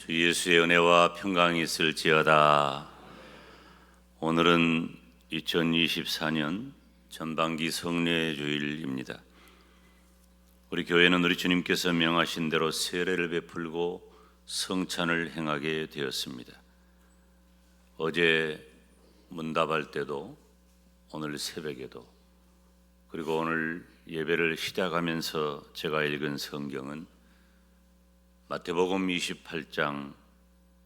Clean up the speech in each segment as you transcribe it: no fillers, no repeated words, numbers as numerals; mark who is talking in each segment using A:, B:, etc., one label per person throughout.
A: 주 예수의 은혜와 평강이 있을지어다. 오늘은 2024년 전반기 성례 주일입니다. 우리 교회는 우리 주님께서 명하신 대로 세례를 베풀고 성찬을 행하게 되었습니다. 어제 문답할 때도 오늘 새벽에도 그리고 오늘 예배를 시작하면서 제가 읽은 성경은 마태복음 28장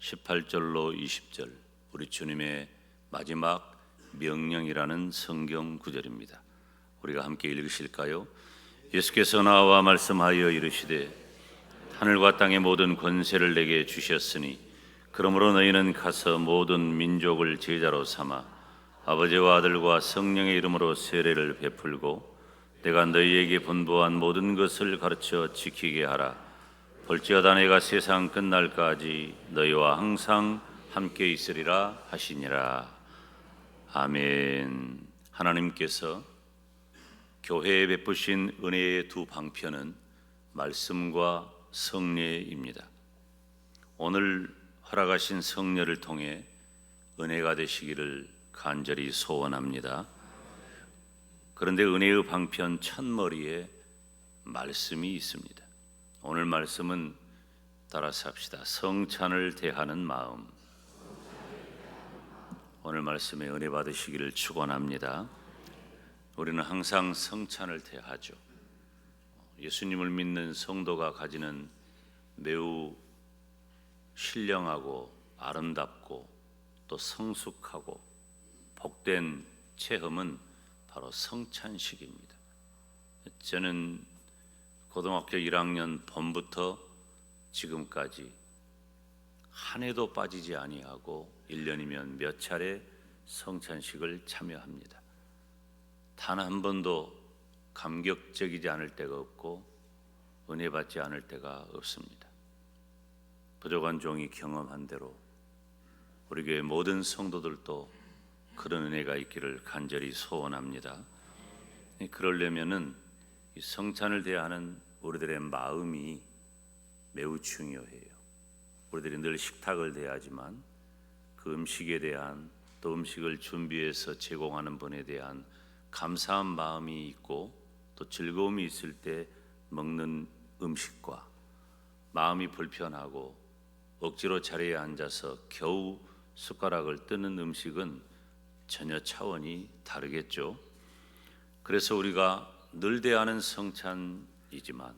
A: 18절로 20절, 우리 주님의 마지막 명령이라는 성경 구절입니다. 우리가 함께 읽으실까요? 예수께서 나와 말씀하여 이르시되 하늘과 땅의 모든 권세를 내게 주셨으니 그러므로 너희는 가서 모든 민족을 제자로 삼아 아버지와 아들과 성령의 이름으로 세례를 베풀고 내가 너희에게 분부한 모든 것을 가르쳐 지키게 하라. 볼지어다 내가 세상 끝날까지 너희와 항상 함께 있으리라 하시니라. 아멘. 하나님께서 교회에 베푸신 은혜의 두 방편은 말씀과 성례입니다. 오늘 허락하신 성례를 통해 은혜가 되시기를 간절히 소원합니다. 그런데 은혜의 방편 첫머리에 말씀이 있습니다. 오늘 말씀은 따라서 합시다. 성찬을 대하는 마음. 오늘 말씀에 은혜 받으시기를 축원합니다. 우리는 항상 성찬을 대하죠. 예수님을 믿는 성도가 가지는 매우 신령하고 아름답고 또 성숙하고 복된 체험은 바로 성찬식입니다. 저는 고등학교 1학년 봄부터 지금까지 한 해도 빠지지 아니하고 1년이면 몇 차례 성찬식을 참여합니다. 단 한 번도 감격적이지 않을 때가 없고 은혜 받지 않을 때가 없습니다. 부족한 종이 경험한 대로 우리 교회 모든 성도들도 그런 은혜가 있기를 간절히 소원합니다. 그러려면은 이 성찬을 대하는 우리들의 마음이 매우 중요해요. 우리들이 늘 식탁을 대하지만 그 음식에 대한 또 음식을 준비해서 제공하는 분에 대한 감사한 마음이 있고 또 즐거움이 있을 때 먹는 음식과 마음이 불편하고 억지로 자리에 앉아서 겨우 숟가락을 뜨는 음식은 전혀 차원이 다르겠죠. 그래서 우리가 늘 대하는 성찬이지만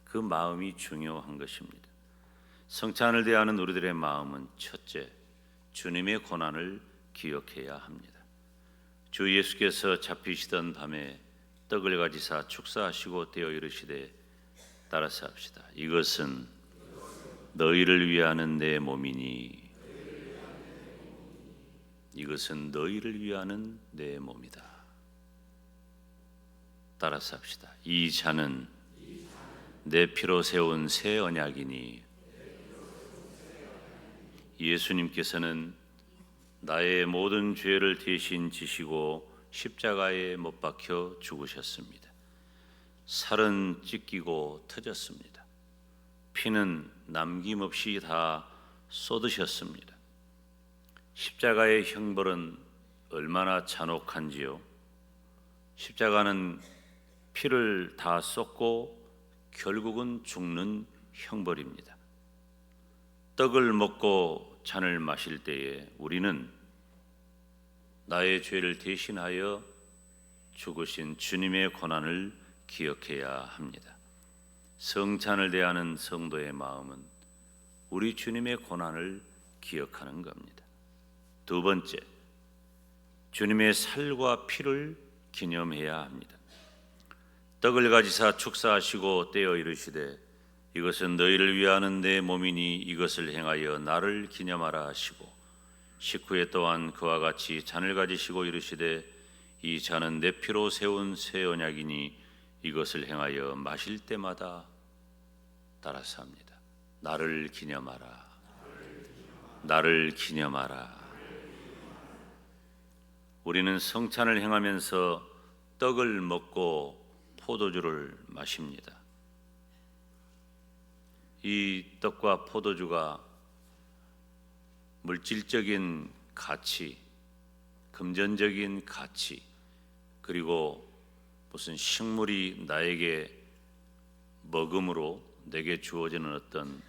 A: 그 마음이 중요한 것입니다. 성찬을 대하는 우리들의 마음은 첫째, 주님의 고난을 기억해야 합니다. 주 예수께서 잡히시던 밤에 떡을 가지사 축사하시고 떼어 이르시되 따라서 합시다. 이것은 너희를 위하는 내 몸이니 이것은 너희를 위하는 내 몸이다. 따라서 합시다. 이 잔은 내 피로 세운 새 언약이니 예수님께서는 나의 모든 죄를 대신 지시고 십자가에 못 박혀 죽으셨습니다. 살은 찢기고 터졌습니다. 피는 남김없이 다 쏟으셨습니다. 십자가의 형벌은 얼마나 잔혹한지요. 십자가는 피를 다 쏟고 결국은 죽는 형벌입니다. 떡을 먹고 잔을 마실 때에 우리는 나의 죄를 대신하여 죽으신 주님의 고난을 기억해야 합니다. 성찬을 대하는 성도의 마음은 우리 주님의 고난을 기억하는 겁니다. 두 번째, 주님의 살과 피를 기념해야 합니다. 떡을 가지사 축사하시고 떼어 이르시되 이것은 너희를 위하는 내 몸이니 이것을 행하여 나를 기념하라 하시고 식후에 또한 그와 같이 잔을 가지시고 이르시되 이 잔은 내 피로 세운 새 언약이니 이것을 행하여 마실 때마다 따라서 합니다. 나를 기념하라. 나를 기념하라. 우리는 성찬을 행하면서 떡을 먹고 포도주를 마십니다. 이 떡과 포도주가 물질적인 가치, 금전적인 가치, 그리고 무슨 식물이 나에게 먹음으로 내게 주어지는 어떤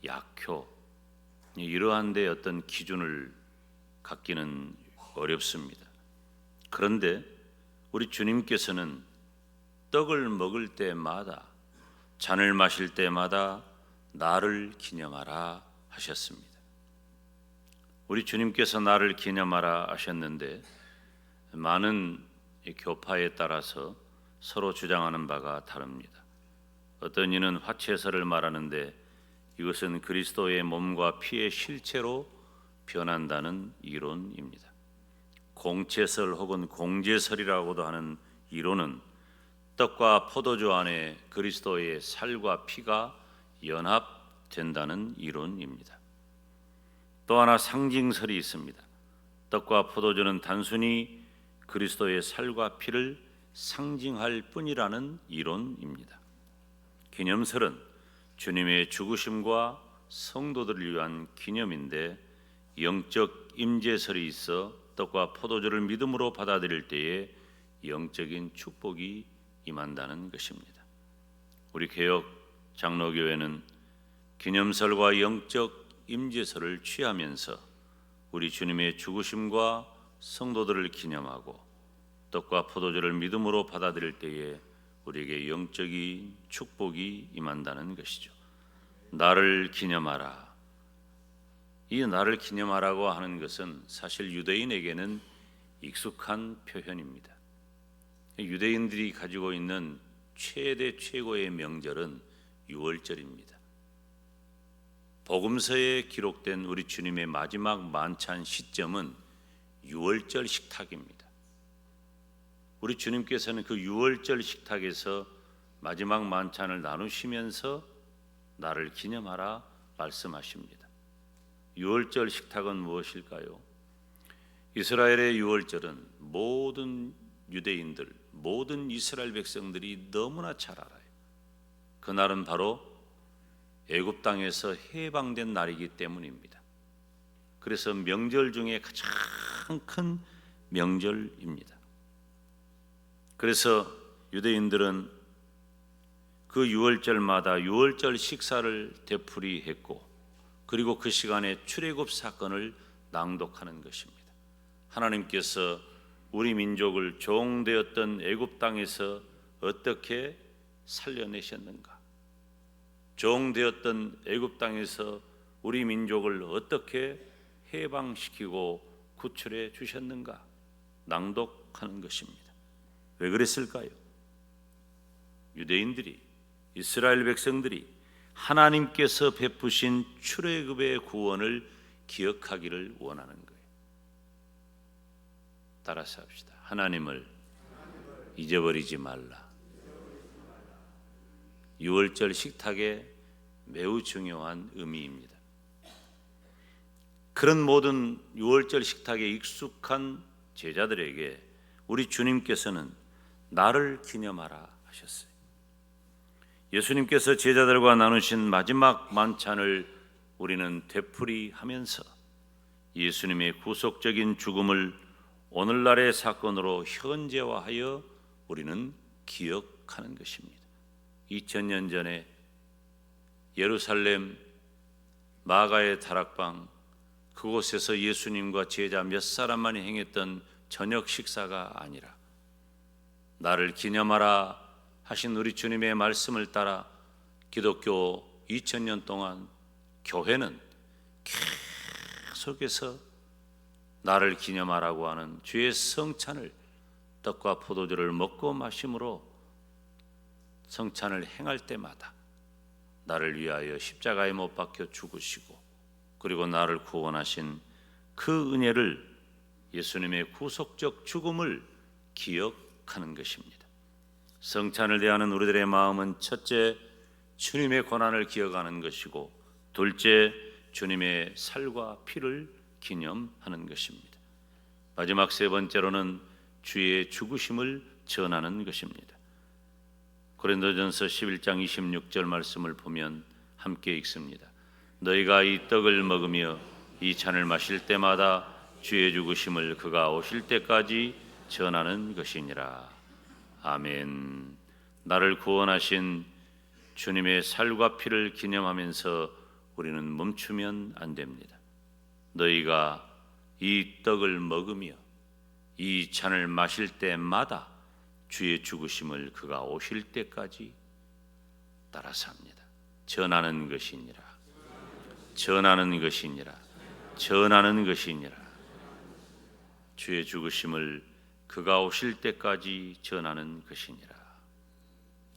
A: 약효, 이러한 데 어떤 기준을 갖기는 어렵습니다. 그런데 우리 주님께서는 떡을 먹을 때마다, 잔을 마실 때마다 나를 기념하라 하셨습니다. 우리 주님께서 나를 기념하라 하셨는데, 많은 교파에 따라서 서로 주장하는 바가 다릅니다. 어떤 이는 화채설을 말하는데, 이것은 그리스도의 몸과 피의 실체로 변한다는 이론입니다. 공채설 혹은 공제설이라고도 하는 이론은 떡과 포도주 안에 그리스도의 살과 피가 연합된다는 이론입니다. 또 하나 상징설이 있습니다. 떡과 포도주는 단순히 그리스도의 살과 피를 상징할 뿐이라는 이론입니다. 기념설은 주님의 죽으심과 성도들을 위한 기념인데, 영적 임재설이 있어 떡과 포도주를 믿음으로 받아들일 때에 영적인 축복이 임한다는 것입니다. 우리 개역 장로교회는 기념설과 영적 임재설을 취하면서 우리 주님의 죽으심과 성도들을 기념하고 떡과 포도주를 믿음으로 받아들일 때에 우리에게 영적인 축복이 임한다는 것이죠. 나를 기념하라. 이 나를 기념하라고 하는 것은 사실 유대인에게는 익숙한 표현입니다. 유대인들이 가지고 있는 최고의 명절은 유월절입니다. 복음서에 기록된 우리 주님의 마지막 만찬 시점은 유월절 식탁입니다. 우리 주님께서는 그 유월절 식탁에서 마지막 만찬을 나누시면서 나를 기념하라 말씀하십니다. 유월절 식탁은 무엇일까요? 이스라엘의 유월절은 모든 유대인들, 모든 이스라엘 백성들이 너무나 잘 알아요. 그날은 바로 애굽 땅에서 해방된 날이기 때문입니다. 그래서 명절 중에 가장 큰 명절입니다. 그래서 유대인들은 그 유월절마다 유월절 식사를 되풀이했고, 그리고 그 시간에 출애굽 사건을 낭독하는 것입니다. 하나님께서 우리 민족을 종되었던 애굽 땅에서 어떻게 살려내셨는가? 종되었던 애굽 땅에서 우리 민족을 어떻게 해방시키고 구출해 주셨는가? 낭독하는 것입니다. 왜 그랬을까요? 유대인들이, 이스라엘 백성들이 하나님께서 베푸신 출애굽의 구원을 기억하기를 원하는 거예요. 따라서 합시다. 하나님을 잊어버리지 말라. 유월절 식탁에 매우 중요한 의미입니다. 그런 모든 유월절 식탁에 익숙한 제자들에게 우리 주님께서는 나를 기념하라 하셨어요. 예수님께서 제자들과 나누신 마지막 만찬을 우리는 되풀이하면서 예수님의 구속적인 죽음을 오늘날의 사건으로 현재화하여 우리는 기억하는 것입니다. 2000년 전에 예루살렘 마가의 다락방, 그곳에서 예수님과 제자 몇 사람만이 행했던 저녁 식사가 아니라 나를 기념하라 하신 우리 주님의 말씀을 따라 기독교 2000년 동안 교회는 계속해서 나를 기념하라고 하는 주의 성찬을, 떡과 포도주를 먹고 마심으로 성찬을 행할 때마다 나를 위하여 십자가에 못 박혀 죽으시고 그리고 나를 구원하신 그 은혜를, 예수님의 구속적 죽음을 기억하는 것입니다. 성찬을 대하는 우리들의 마음은 첫째, 주님의 고난을 기억하는 것이고, 둘째, 주님의 살과 피를 기념하는 것입니다. 마지막 세 번째로는 주의 죽으심을 전하는 것입니다. 고린도전서 11장 26절 말씀을 보면 함께 읽습니다. 너희가 이 떡을 먹으며 이 잔을 마실 때마다 주의 죽으심을 그가 오실 때까지 전하는 것이니라. 아멘. 나를 구원하신 주님의 살과 피를 기념하면서 우리는 멈추면 안 됩니다. 너희가 이 떡을 먹으며 이 잔을 마실 때마다 주의 죽으심을 그가 오실 때까지 따라서 합니다. 전하는 것이니라. 전하는 것이니라. 전하는 것이니라. 주의 죽으심을 그가 오실 때까지 전하는 것이니라.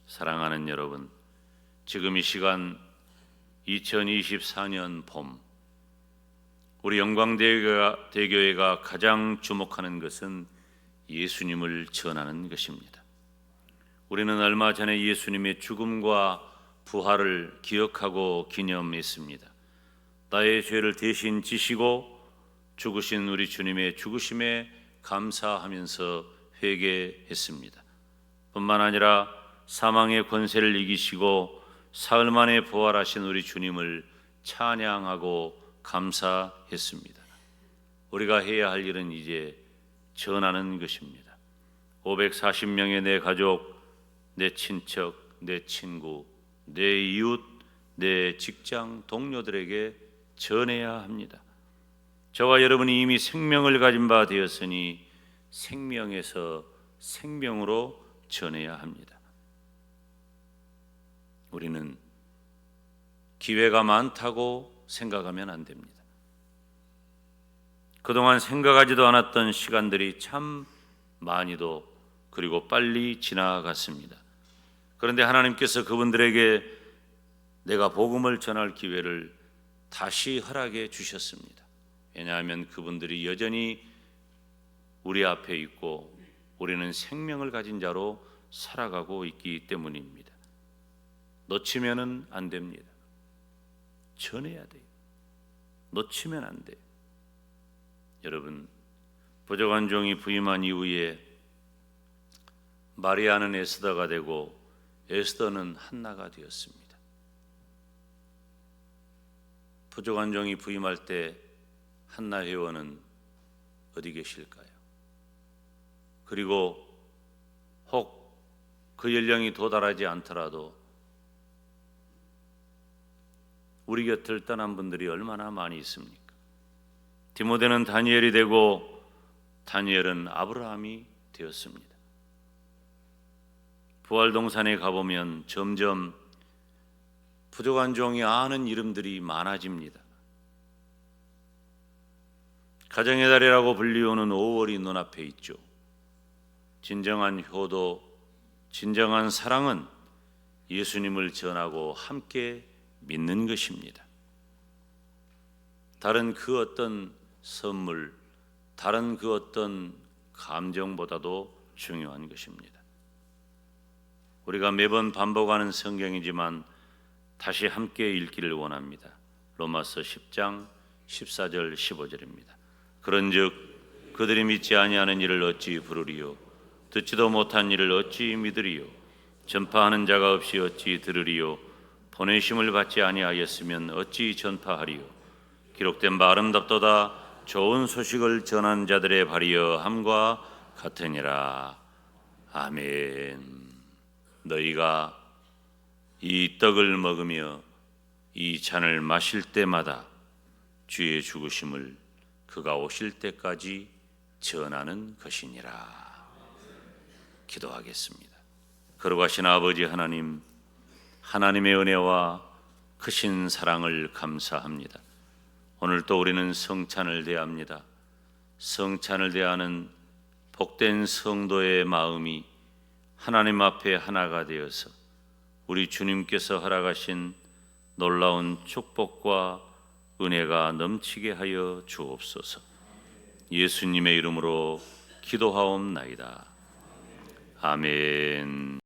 A: 사랑하는 여러분, 지금 이 시간 2024년 봄, 우리 영광대교회가 가장 주목하는 것은 예수님을 전하는 것입니다. 우리는 얼마 전에 예수님의 죽음과 부활을 기억하고 기념했습니다. 나의 죄를 대신 지시고 죽으신 우리 주님의 죽으심에 감사하면서 회개했습니다. 뿐만 아니라 사망의 권세를 이기시고 사흘 만에 부활하신 우리 주님을 찬양하고 감사했습니다. 우리가 해야 할 일은 이제 전하는 것입니다. 540명의 내 가족, 내 친척, 내 친구, 내 이웃, 내 직장 동료들에게 전해야 합니다. 저와 여러분이 이미 생명을 가진 바 되었으니 생명에서 생명으로 전해야 합니다. 우리는 기회가 많다고 생각하면 안 됩니다. 그동안 생각하지도 않았던 시간들이 참 많이도 그리고 빨리 지나갔습니다. 그런데 하나님께서 그분들에게 내가 복음을 전할 기회를 다시 허락해 주셨습니다. 왜냐하면 그분들이 여전히 우리 앞에 있고 우리는 생명을 가진 자로 살아가고 있기 때문입니다. 놓치면은 안 됩니다. 전해야 돼요. 놓치면 안 돼요. 여러분, 부족한 종이 부임한 이후에 마리아는 에스더가 되고 에스더는 한나가 되었습니다. 부족한 종이 부임할 때 한나 회원은 어디 계실까요? 그리고 혹 그 연령이 도달하지 않더라도 우리 곁을 떠난 분들이 얼마나 많이 있습니까? 디모데는 다니엘이 되고 다니엘은 아브라함이 되었습니다. 부활동산에 가보면 점점 부족한 종이 아는 이름들이 많아집니다. 가정의 달이라고 불리우는 5월이 눈앞에 있죠. 진정한 효도, 진정한 사랑은 예수님을 전하고 함께 믿는 것입니다. 다른 그 어떤 선물, 다른 그 어떤 감정보다도 중요한 것입니다. 우리가 매번 반복하는 성경이지만 다시 함께 읽기를 원합니다. 로마서 10장 14절 15절입니다. 그런즉 그들이 믿지 아니하는 일을 어찌 부르리요? 듣지도 못한 일을 어찌 믿으리요? 전파하는 자가 없이 어찌 들으리요? 보내심을 받지 아니하였으면 어찌 전파하리요? 기록된 바 아름답도다 좋은 소식을 전한 자들의 발이여 함과 같으니라. 아멘. 너희가 이 떡을 먹으며 이 잔을 마실 때마다 주의 죽으심을 그가 오실 때까지 전하는 것이니라. 기도하겠습니다. 거룩하신 아버지 하나님, 하나님의 은혜와 크신 사랑을 감사합니다. 오늘 또 우리는 성찬을 대합니다. 성찬을 대하는 복된 성도의 마음이 하나님 앞에 하나가 되어서 우리 주님께서 허락하신 놀라운 축복과 은혜가 넘치게 하여 주옵소서. 예수님의 이름으로 기도하옵나이다. 아멘.